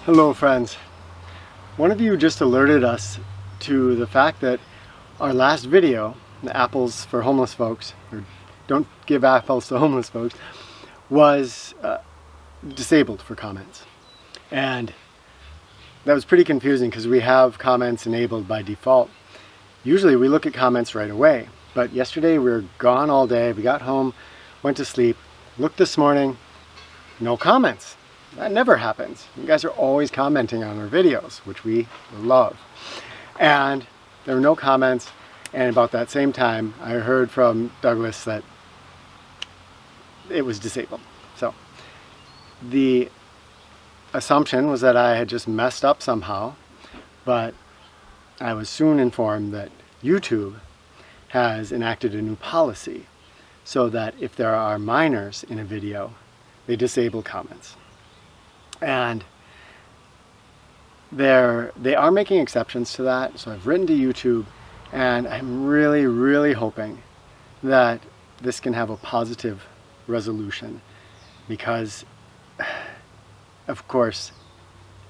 Hello friends. One of you just alerted us to the fact that our last video, the apples for homeless folks, or don't give apples to homeless folks, was disabled for comments. And that was pretty confusing because we have comments enabled by default. Usually we look at comments right away, but yesterday we were gone all day. We got home, went to sleep, looked this morning, no comments. That never happens. You guys are always commenting on our videos, which we love. And there were no comments, and about that same time I heard from Douglas that it was disabled. So the assumption was that I had just messed up somehow, but I was soon informed that YouTube has enacted a new policy so that if there are minors in a video, they disable comments. And they are making exceptions to that, so I've written to YouTube, and I'm really hoping that this can have a positive resolution, because of course,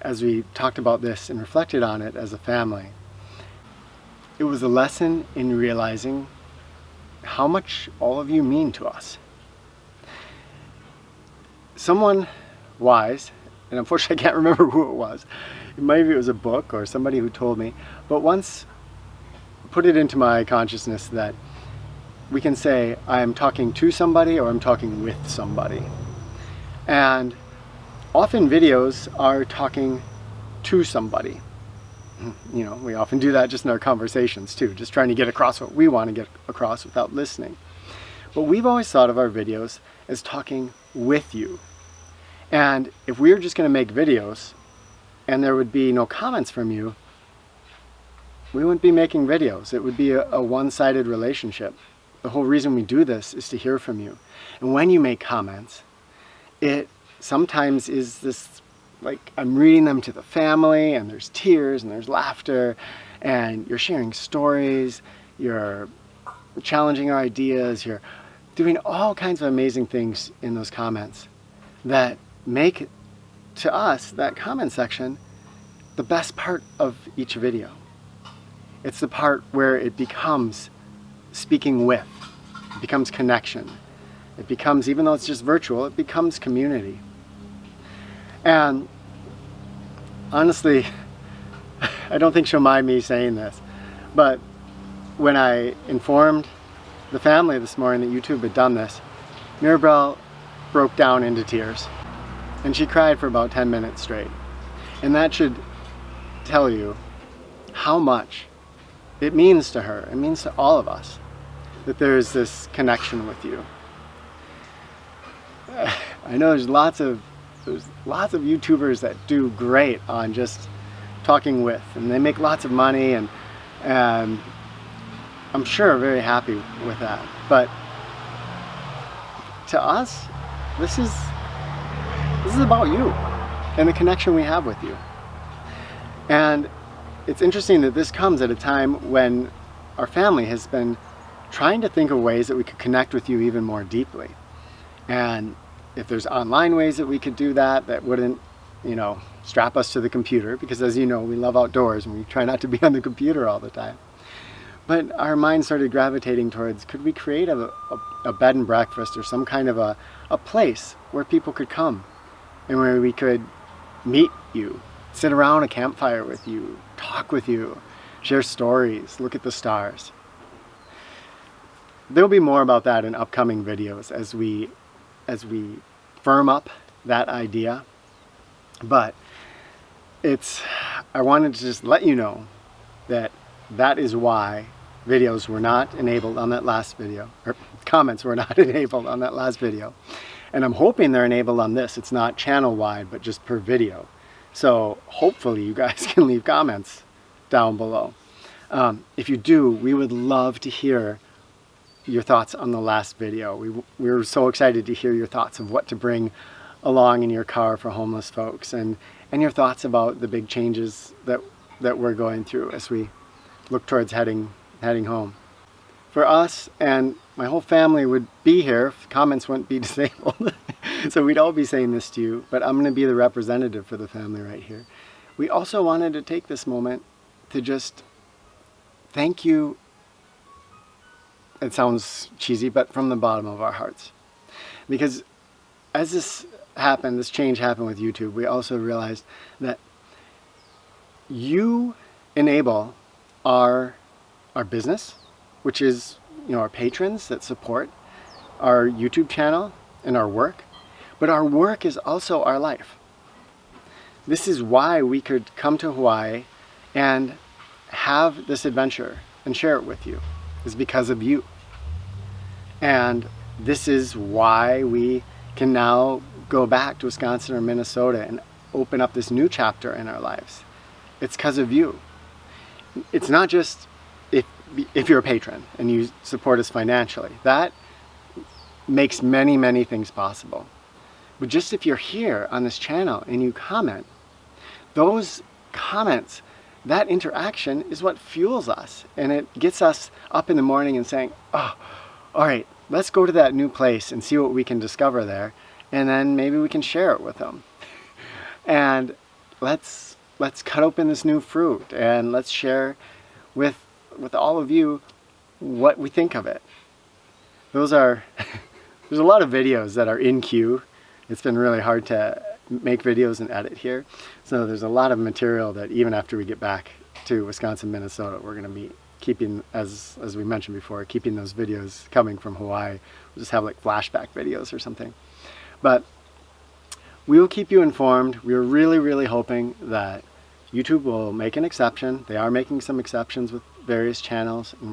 as we talked about this and reflected on it as a family, it was a lesson in realizing how much all of you mean to us. Someone wise, and unfortunately I can't remember who it was, maybe it was a book or somebody who told me, but once put it into my consciousness that we can say I'm talking to somebody or I'm talking with somebody. And often videos are talking to somebody. You know, we often do that just in our conversations too, just trying to get across what we want to get across without listening. But we've always thought of our videos as talking with you. And if we were just going to make videos and there would be no comments from you, we wouldn't be making videos. It would be a one-sided relationship. The whole reason we do this is to hear from you. And when you make comments, it sometimes is this, like, I'm reading them to the family, and there's tears and there's laughter, and you're sharing stories, you're challenging our ideas, you're doing all kinds of amazing things in those comments that make, to us, that comment section the best part of each video. It's the part where it becomes speaking with, it becomes connection, it becomes, even though it's just virtual, it becomes community. And honestly, I don't think she'll mind me saying this, but when I informed the family this morning that YouTube had done this, Mirabelle broke down into tears. And she cried for about 10 minutes straight. And that should tell you how much it means to her, it means to all of us, that there's this connection with you. I know there's lots of YouTubers that do great on just talking with, and they make lots of money, and I'm sure very happy with that. But to us, this is about you and the connection we have with you. And it's interesting that this comes at a time when our family has been trying to think of ways that we could connect with you even more deeply. And if there's online ways that we could do that, that wouldn't, you know, strap us to the computer, because as you know, we love outdoors and we try not to be on the computer all the time. But our mind started gravitating towards, could we create a bed and breakfast or some kind of a place where people could come and where we could meet you, sit around a campfire with you, talk with you, share stories, look at the stars. There'll be more about that in upcoming videos as we firm up that idea. But I wanted to just let you know that that is why videos were not enabled on that last video, or comments were not enabled on that last video. And I'm hoping they're enabled on this. It's not channel wide, but just per video. So hopefully you guys can leave comments down below. If you do, we would love to hear your thoughts on the last video. We were so excited to hear your thoughts of what to bring along in your car for homeless folks, and your thoughts about the big changes that we're going through as we look towards heading home. For us, and my whole family would be here if comments wouldn't be disabled. So we'd all be saying this to you, but I'm going to be the representative for the family right here. We also wanted to take this moment to just thank you. It sounds cheesy, but from the bottom of our hearts. Because as this happened, this change happened with YouTube, we also realized that you enable our business, which is, our patrons that support our YouTube channel and our work, but our work is also our life. This is why we could come to Hawaii and have this adventure and share it with you, is because of you. And this is why we can now go back to Wisconsin or Minnesota and open up this new chapter in our lives. It's because of you. It's not just if you're a patron and you support us financially. That makes many, many things possible. But just if you're here on this channel and you comment, those comments, that interaction is what fuels us. And it gets us up in the morning and saying, oh, all right, let's go to that new place and see what we can discover there. And then maybe we can share it with them. And let's cut open this new fruit and let's share with all of you what we think of it. There's a lot of videos that are in queue. It's been really hard to make videos and edit here. So there's a lot of material that even after we get back to Wisconsin, Minnesota, we're going to be keeping, as we mentioned before, keeping those videos coming from Hawaii. We'll just have like flashback videos or something. But we will keep you informed. We're really, really hoping that YouTube will make an exception. They are making some exceptions with various channels, and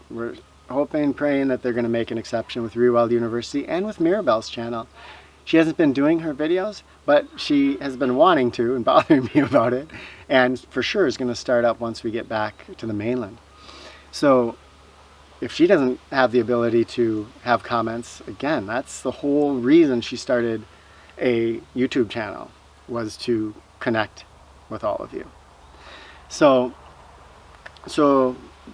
we're hoping, praying that they're going to make an exception with Rewild University and with Mirabelle's channel. She hasn't been doing her videos, but she has been wanting to and bothering me about it, and for sure is going to start up once we get back to the mainland. So if she doesn't have the ability to have comments, again, that's the whole reason she started a YouTube channel, was to connect with all of you. So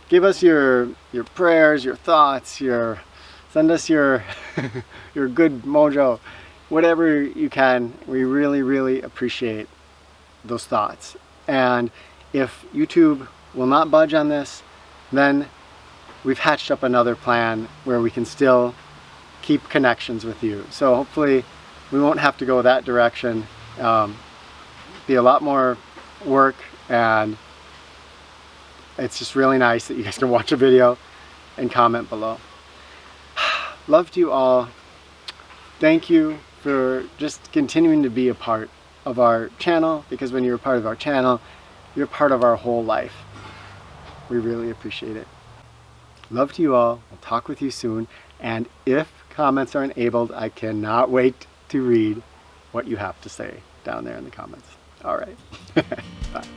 give us your prayers, your thoughts, send us your your good mojo, whatever you can. We really, really appreciate those thoughts. And if YouTube will not budge on this, then we've hatched up another plan where we can still keep connections with you. So hopefully we won't have to go that direction. Be a lot more work, and it's just really nice that you guys can watch a video and comment below. Love to you all. Thank you for just continuing to be a part of our channel, because when you're a part of our channel, you're part of our whole life. We really appreciate it. Love to you all. I'll talk with you soon. And if comments are enabled, I cannot wait to read what you have to say down there in the comments. All right. Bye.